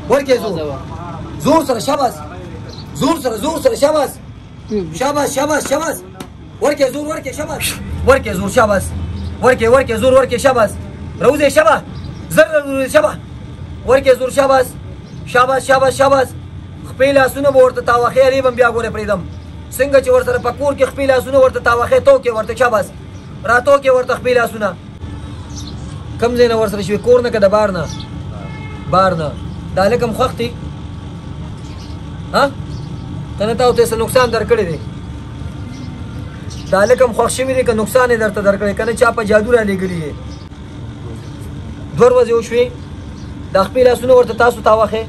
ورکه زور سره شاباس زور سره شاباس شاباس ورکه زور ورکه شاباس ورکه زور شاباس ورکه زور ورکه شاباس روزه شابه زر شابه ورکه زور شاباس خپل لاسونه ورته تاوخې علی بم بیا ګوره پریدم څنګه چې ورته پکور کې خپل لاسونه ورته تاوخې تو کې ورته شاباس راتو کې ورته خپل لاسونه کم زینه ورسره شوی کور نه کده بار نه دا لکم خوختي ها کنه تا ته نقصان درکړی دی دا لکم خوښ شوی دی که نقصان یې درته درکړی کنه چا په جادو را لګلی دی دور ورځې وشوې دا خپل لاسونه ورته تاسو تاوخې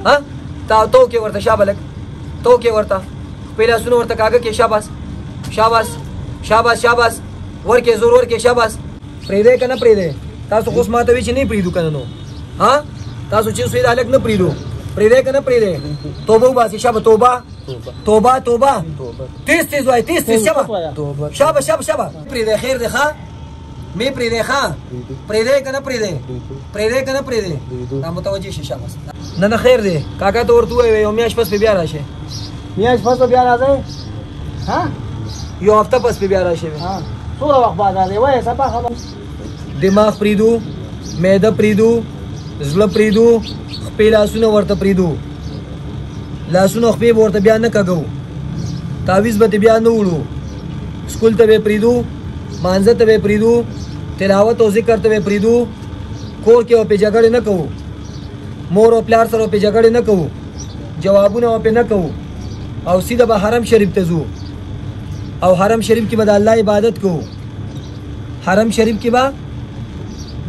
ها تا تو کې ورته شابه لګ تو کې ورته خپل لاسونه ورته کاږه کې شاباس ورکه زور ورکه شاباس پریده کنه پریده تاسو خو ماته وی چې نه پریدو کنه نو ها تاسو چې سوی دالک نه پریدو پریده کنه پریده توبه وباسي شابه توبه تیز وای تیز شابه پریده خیر ده ښا می پریده ښا پریده کنه پریده دا متوجه شي شاباس نه خیر ده کاکا ته ورته وای یو میاش پس په بیا راشه ها یو هفته پس په بیا راشه ها څوره وخت بعد راځي وای سبا خبر دماغ پریدو معده پریدو زړه پریدو خپل لاسونه ورته پریدو لاسونه خپل ورته بیا نه کاږو تعویذ به بیا نه وړو سکول ته به پریدو مانځه ته به پریدو تلاوت او ذکر ته به پریدو کور کې په جګړه نه کوو مور او پلار سره په جګړه نه کوو جوابونه په نه کوو او سیده به حرم شریف ته ځو او حرم شریف کې به د الله عبادت کوو حرم شریف کې به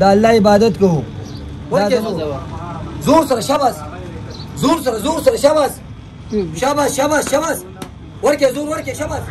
د الله عبادت کوو زور سره شاباس زور سره شاباس ورکه زور ورکه شاباس